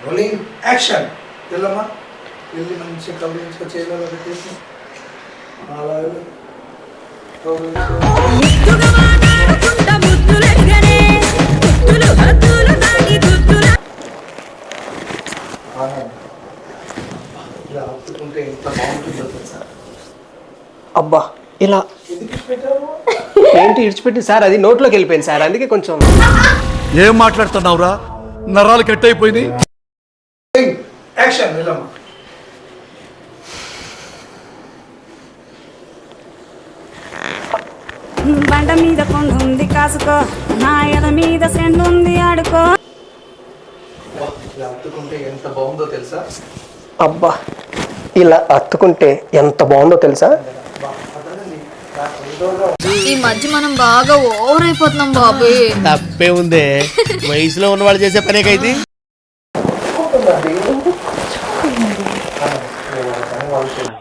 Rolling action. వెళ్ళమ్మా, వెళ్ళి మంచి కవరించుకో, చేయగల పెట్టేసి ఇలా ఆపుకుంటే ఎంత బాగుంటుందో తెలుసా. అబ్బా ఇలా ఏంటి ఇడిచిపెట్టి సార్, అది నోట్లోకి వెళ్ళిపోయింది సార్, అందుకే కొంచెం. ఏం మాట్లాడుతున్నావురా, నరాలు కట్ అయిపోయింది. యాక్షన్. వెళ్ళమ్మా. బండ మీద కొండ ఉంది కాసుకో, నా ఎద మీద సెండు ఉంది ఆడుకో. ఇలా అత్తుకుంటే ఎంత బాగుందో తెలుసా. అబ్బా ఇలా అత్తుకుంటే ఎంత బాగుందో తెలుసా. ఈ మధ్య మనం బాగా ఓవర్ అయిపోతున్నాం బాబు. తప్పే ఉందే, వయసులో ఉన్నవాళ్ళు చేసే పనేకైతే.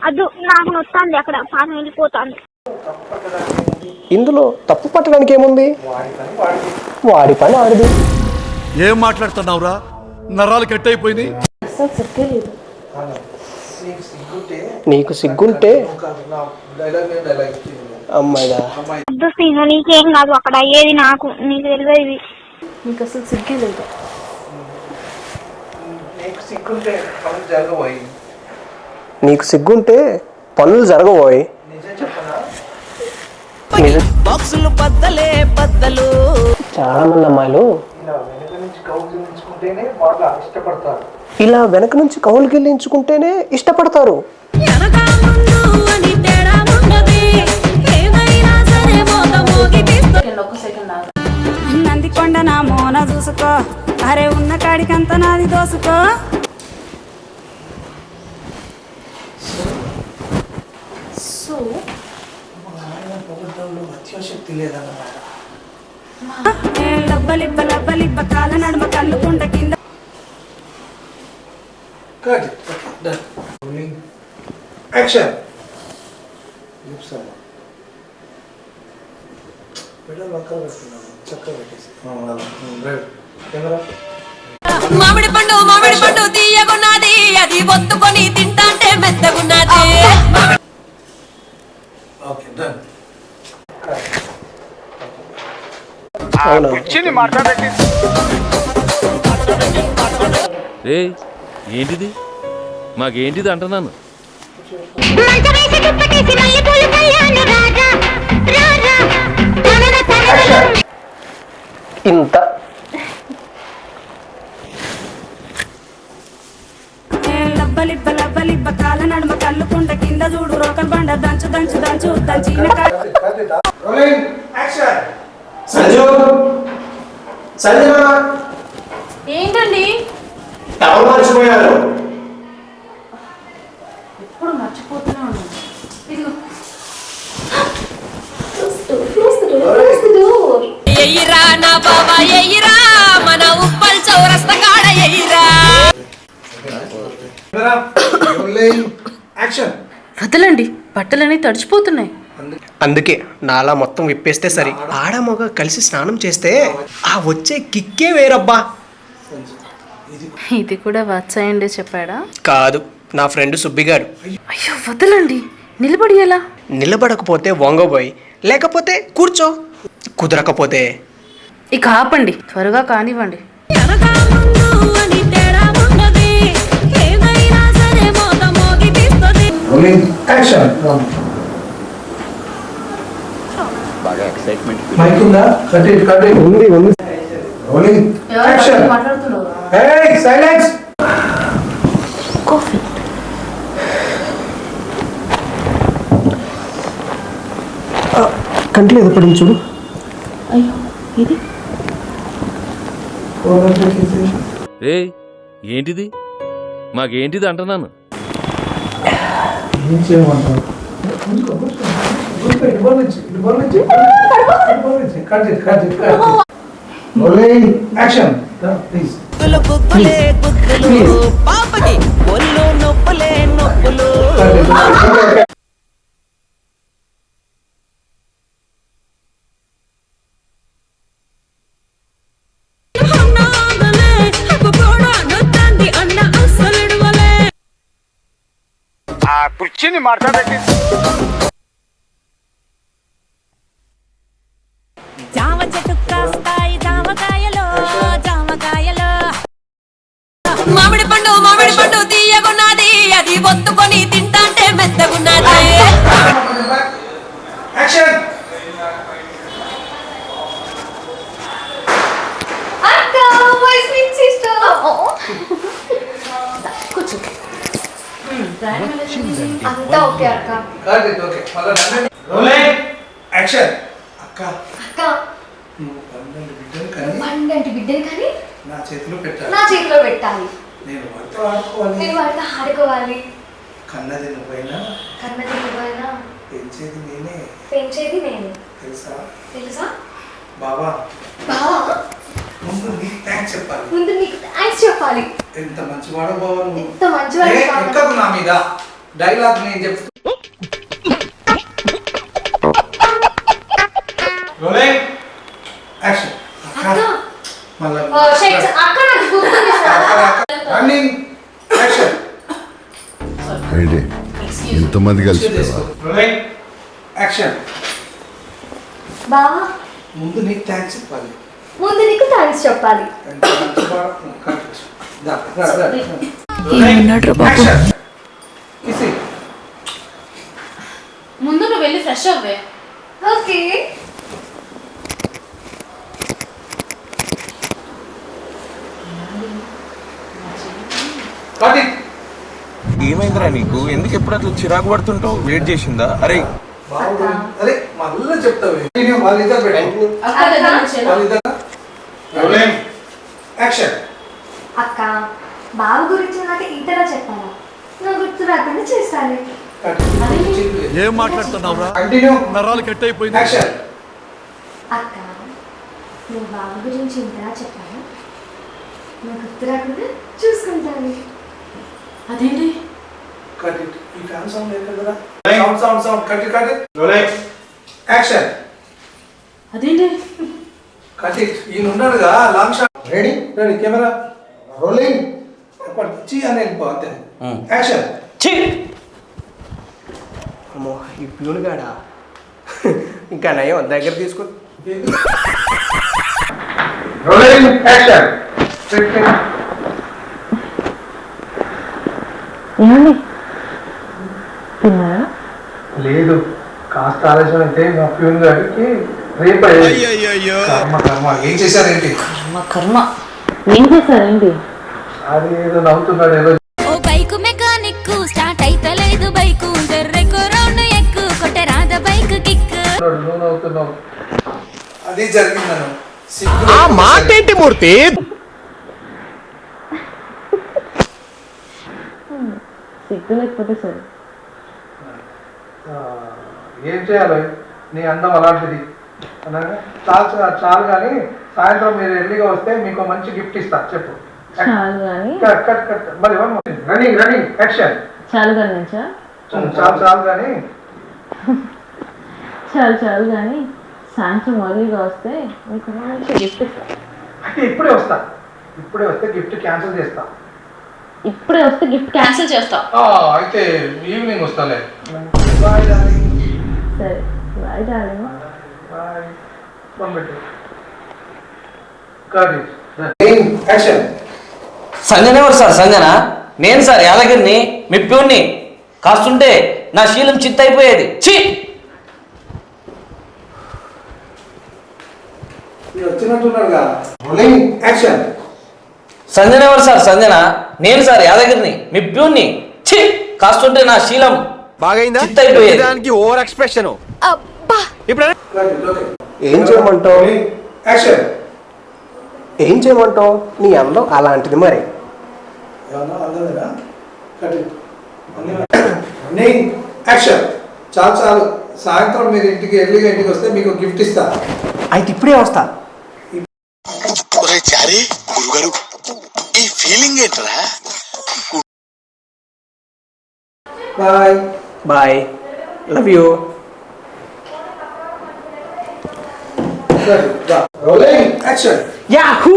అది నాకు నొత్తాంది, అక్కడ పాన వెళ్ళిపోతాను. ఇందులో తప్పు పట్టడానికి ఏముంది, వాడి పని వాడిది. ఏం మాట్లాడుతున్నావురా, నరాలు కట్ అయిపోయింది. నీకు సిగ్గుంటే అమ్మాయిదా, నీకేం కాదు, అక్కడ అయ్యేది నాకు, నీకు తెలియదు. నీకు అసలు సిగ్గే లేదు. నీకు సిగ్గుంటే పనులు జరగబోయి. చాలా మంది అమ్మాయిలు ఇలా వెనక నుంచి కౌలు గిల్లించుకుంటేనే ఇష్టపడతారు. నందికొండ నా మోన చూసుకో, అరే ఉన్న కాడికంత నాది దోసుకో. శక్తి లేదన్నమాట. లబ్బలిబ్బ లబ్బలిబ్బ కాల నడుమ కళ్ళుకుంట కింద. యాక్షన్. మామిడి పండు తీయగున్నది, అది ఒత్తుకొని తింటాంటే మెత్తగున్నది. ఏంటిది, మాకేంటిది అంటున్నాను. ఇంత లబ్బలిబ్బ లబ్బలిబ్బ కాల నడుమ కళ్ళుకుంట కింద చూడు రోకల్ బండ దంచు దంచు దంచు దంచిన. ఏంటండి మర్చిపోయారు. ఎప్పుడు మర్చిపోతున్నాను. ఎయ్యిరా నా బాబా ఎయ్యిరా, మన ఉప్పల్ చౌరస్తా కాడ ఎయ్యిరా. వదలండి, బట్టలన్నీ తడిచిపోతున్నాయి. అందుకే నాలా మొత్తం విప్పేస్తే సరి. ఆడ మగ కలిసి స్నానం చేస్తే ఆ వచ్చే కిక్కే వేరబ్బా. ఇది కూడా వాత్సాయండి చెప్పాడా? కాదు, నా ఫ్రెండ్ సుబ్బిగాడు. అయ్యో వదలండి, నిలబడి ఎలా? నిలబడకపోతే వంగబోయి, లేకపోతే కూర్చో, కుదరకపోతే ఇక ఆపండి, త్వరగా కానివ్వండి. కంట్లో ఏదో పడింది చూడు. అయ్యో ఇది ఏంటిది, మాకేంటిది అంటున్నాను. పాపకి ఒళ్ళు నొప్పులే నొప్పులు. జామ చెట్టు కాస్తాయి జామకాయలో జామకాయలో మామిడి పండు తీయగున్నది అది ఒత్తుకొని తింటాంటే మెత్తగున్నది యాక్షన్ అంతా ఓకే అక్క. ఓకే రోలింగ్ యాక్షన్ అక్క అక్క నువ్వు 12 బిడ్డలు కానీ పండంటి బిడ్డని కానీ నా చేతిలో పెట్టాలి. నా చేతిలో పెట్టాలి. నేను వాటితో ఆడుకోవాలి. నేను వాటితో ఆడుకోవాలి. కన్నది నువ్వైనా కన్నది నువ్వైనా పెంచేది నేనే పెంచేది నేను. తెలుసా తెలుసా బావా? బావా ముందు నీకు థ్యాంక్స్ చెప్పాలి. ముందు నీకు థ్యాంక్స్ చెప్పాలి. ఎంత మంచివాడో బావా నువ్వు. ఎంత మంచివాడు బావా. ఎక్కదు నా మీద డైలాగ్ నేను చెప్తా. రోలింగ్ యాక్షన్ అక్క మళ్ళా అక్క నాకు గుర్తుంది సార్. రన్నింగ్ యాక్షన్ ఏంటి ఇంతమంది కలిసి రోలింగ్ యాక్షన్ బావా ముందు నీకు థ్యాంక్స్ చెప్పాలి. ముందు నీకు థ్యాంక్స్ చెప్పాలి. ఎంత మంచివాడో నువ్వు. కరెక్ట్. దా, రా, రా. యాక్షన్ కిసి ముందు నువ్వు వెళ్ళి ఫ్రెష్ అవ్వే. Okay cut it. ఏమైందిరా నీకు? ఎందుకు ఎప్పుడు అట్లా చిరాకు పడుతుంటావు? వెయిట్ చేసిందా? అరే బాగుంది. అరే మళ్ళీ చెప్తావు. నేను వాళ్ళిద్దరు పెట్టు. వాళ్ళిద్దరు రోలింగ్ యాక్షన్ అక్క బావ గురించి నాకు ఇంతలా చెప్పాలా? నా గుర్తు రాకుండా చేస్తాను. కట్. ఏం మాట్లాడుతున్నావురా? కంటిన్యూ నరాలు కట్ అయిపోయింది. యాక్షన్ అక్క నువ్వు బావ గురించి ఇంతలా చెప్పాను. నా గుర్తు రాకుండా చూసుకుంటాను. అదేంటి కట్ ఇట్. ఈ ఫ్యాన్ సౌండ్ లేదు కదా. Sound cut it cut it. Rolling action అదేంటి కట్ ఇట్. ఈయన ఉన్నాడుగా long shot. Ready ready camera rolling. చీ అని వెళ్ళిపో అంతే. యాక్షన్ అమ్మో ఈ ప్యూన్ గాడా ఇంకా నయం దగ్గర తీసుకు. రోలింగ్ యాక్షన్ లేదు కాస్త ఆలస్యం అయితే మా ప్యూన్ గారికి రేపు కర్మ కర్మ ఏం చేశారేంటి? కర్మ ఏం చేశారండి? అది ఏదో నవ్వుతున్నాడు ఏదో. ఓ బైకు మెకానిక్ స్టార్ట్ అయితలేదు బైకు జర్రెకు రౌండ్ ఎక్కు కొట్టే రాద బైక్ కిక్ నువ్వు నవ్వుతున్నావు. అది జరిగిందను ఆ మాట ఏంటి మూర్తి? సిగ్గు లేకపోతే సరే. ఏం చేయాలి? నీ అందం అలాంటిది అనగా చాలు చాలు కానీ సాయంత్రం మీరు ఎర్లీగా వస్తే మీకు మంచి గిఫ్ట్ ఇస్తా. చెప్పు. చాలు కానీ కట్ కట్ కట్. మరి రన్నింగ్ రన్నింగ్ యాక్షన్ చాలు కానీ నుంచా చాలు చాలు కానీ చాలు కానీ సాయంత్రం మళ్ళీగా వస్తే మీకు మంచి గిఫ్ట్ ఇస్తా. అంటే ఇప్పుడే వస్తే గిఫ్ట్ క్యాన్సిల్ చేస్తా. ఇప్పుడే వస్తే గిఫ్ట్ క్యాన్సిల్ చేస్తా. అయితే ఈవినింగ్ వస్తాలే. Bye darling. సరే బాయ్ డార్లింగ్. బాయ్. పంపెట్టు. Cut it. యాక్షన్ సంజన ఎవరు సార్? సంజన నేను సార్, యాదగిరిని, మీ ప్యూన్ని. కాస్తుంటే నా శీలం చిత్తైపోయేది. ఛీ వచ్చినట్టున్నాడుగా. రోలింగ్ యాక్షన్ సంజన ఎవరు సార్? సంజన నేను సార్, యాదగిరిని, మీ ప్యూన్ని. ఛీ కాస్తుంటే నా శీలం బాగైందా? చిత్తైపోయేది. దానికి ఓవర్ ఎక్స్ప్రెషన్. ఇప్పుడు ఏం చేయమంటావు? యాక్షన్ ఏం చేయమంటావు? నీ అందం అలాంటిది మరి. ఏమన్నా అందమేనా? Cut it. రన్నింగ్ యాక్షన్ చాలు చాలు. సాయంత్రం మీరు ఎర్లీగా ఇంటికి వస్తే మీకు గిఫ్ట్ ఇస్తా. అయితే ఇప్పుడే వస్తా. గురుగారు ఈ ఫీలింగ్ ఏంట్రా? Bye bye love you. Rolling action yahoo.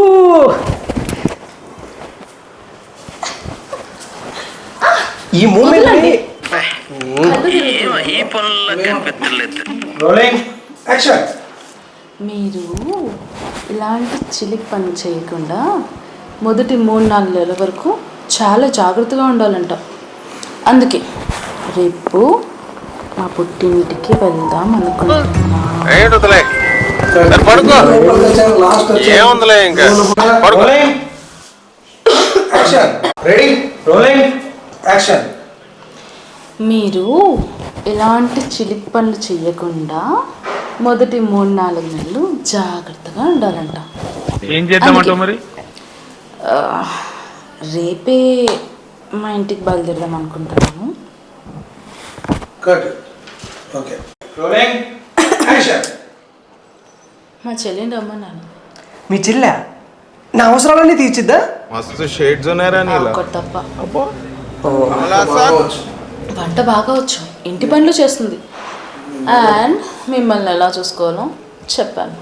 ఈ మూమెంట్ రోలింగ్ యాక్షన్. మీరు ఇలాంటి చిలిక్ పని చేయకుండా మొదటి 3-4 నెలల వరకు చాలా జాగ్రత్తగా ఉండాలంట. అందుకే రేపు మా పుట్టింటికి వెళ్దాం అనుకుంటున్నా. లాస్ట్ ఏముందిలే ఇంకా rolling action. Ready rolling action. మీరు ఇలాంటి చిలిక్ పనులు చేయకుండా మొదటి 3-4 నెలలు జాగ్రత్తగా ఉండాలంట. ఏం చేద్దామంటావు మరి? రేపే మా ఇంటికి బయలుదేరదాం అనుకుంటున్నాను. కట్. Okay rolling action. మా చెల్లిని రమ్మన్నాను. మీ చెల్లె నా అవసరాలన్నీ తీర్చిద్దా? మస్తు షేడ్స్ ఉన్నారా నీలా? ఒక్కటి తప్ప బాగోవచ్చు. వంట బాగా వచ్చు, ఇంటి పనులు చేస్తుంది. అండ్ మిమ్మల్ని ఎలా చూసుకోవాలో చెప్పాను.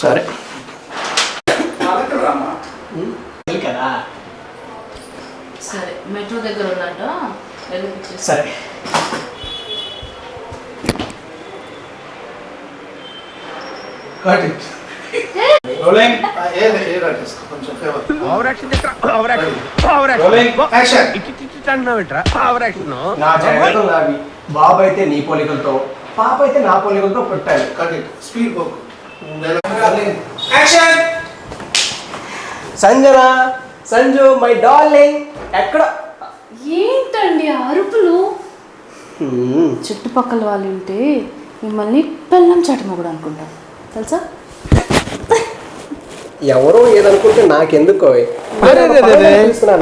సరే సరే మెట్రో దగ్గర ఉన్నట్టు సరే. Cut it. రోలింగ్ కొంచెం ఫేవర్. Rolling action. నా జాగ్రత్తలు నావి. బాబు అయితే నీ పోలికలతో, పాప అయితే నా పోలికలతో పుట్టాలి. Cut it. Speed book. Action. Sanjana, Sanju my darling ఎక్కడ? ఏంటండి అరుపులు? చుట్టుపక్కల వాళ్ళు ఉంటే మిమ్మల్ని పెళ్ళం చాటమొగుడు అనుకుంటారు తెలుసా? ఎవరో ఏదనుకుంటే నాకెందుకో.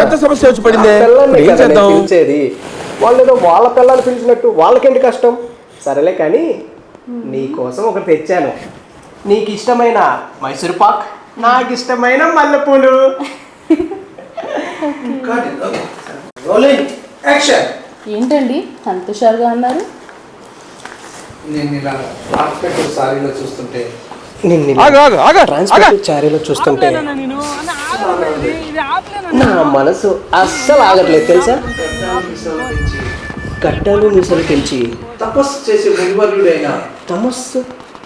పెద్ద సమస్య వచ్చి పడింది. పిలిచేది వాళ్ళు ఏదో వాళ్ళ పిల్లలు పిలిచినట్టు వాళ్ళకేంటి కష్టం? సరేలే కానీ నీకోసం ఒకటి తెచ్చాను. నీకు ఇష్టమైన మైసూర్ పాక్, నాకు ఇష్టమైన మల్లెపూలు. Cut it. Okay rolling action. ఏంటండి అంత హుషారుగా అన్నారు? నేను ఇలా ట్రాన్స్పరెంట్ సారీలో చూస్తుంటే ట్రాన్స్పరెంట్ చారీలో చూస్తుంటే నా మనసు అస్సలు ఆగట్లేదు తెలుసా? గడ్డలు మీసలు పెంచి తపస్సు చేసే మునివర్యుడైన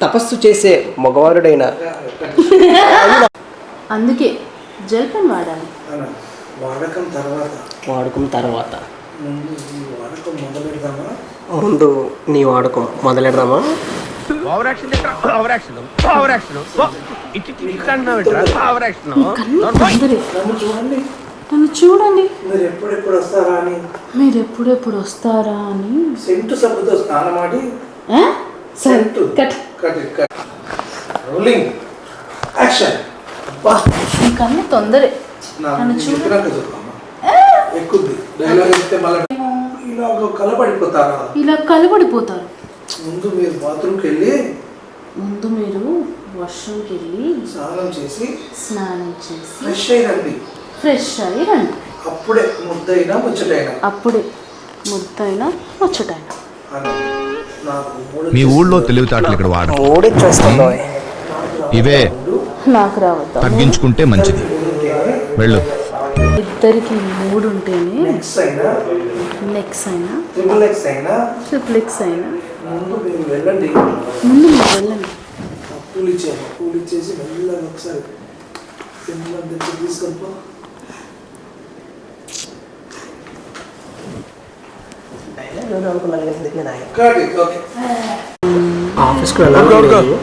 తపస్సు చేసే మగవారుడైన అందుకే జెల్ పెన్ వాడాలి. వాడకం తర్వాత ముందు ఈ వాడకం మొదలెడదామా? ముందు నీ వాడకం మొదలెడదామా? నన్ను చూడండి. మీరు ఎప్పుడెప్పుడు వస్తారా అని సెంటు సబ్బుతో స్నానమాడి సెంటు కట్. Rolling action. మీ కన్ను తొందరే. నన్ను చెప్పినాక చెప్పమ్మా. ఎక్కుద్ది డైలాగ్ చెప్తే మళ్ళీ ఇలా కలపడిపోతారా? ఇలా కలబడిపోతారు. ముందు మీరు బాత్రూమ్కి వెళ్ళి వాష్రూమ్కి వెళ్ళి స్నానం చేసి ఫ్రెష్ అయ్యి రండి. అప్పుడే ముద్దైనా ముచ్చటైనా మీ ఊళ్ళో తెలివితేటలు ఇక్కడ వాడ మూడిచ్చేస్తుందో ఇవే నాకు రావద్దా? తగ్గించుకుంటే మంచిది. వెళ్ళు. ఇద్దరికి 3 ఉంటేనే నెక్స్ అయినా ట్రిపుల్ ఎక్స్ అయినా ముందు మీరు వెళ్ళండి. పూలు ఇచ్చేసి మెల్లగా ఒకసారి తీసుకెళ్ళిపో. ఆఫీస్కి వెళ్ళాలి.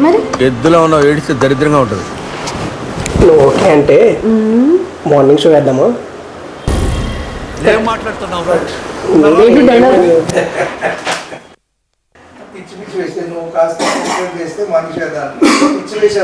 మరి ఎద్దులో ఉన్న ఏడిస్తే దరిద్రంగా ఉంటుంది. నువ్వు ఓకే అంటే మార్నింగ్ షో వేద్దామా? ఏం మాట్లాడుతున్నావు? పిచ్చి వేస్తే నువ్వు కాస్త వేస్తే మనిషి పిచ్చి వేసే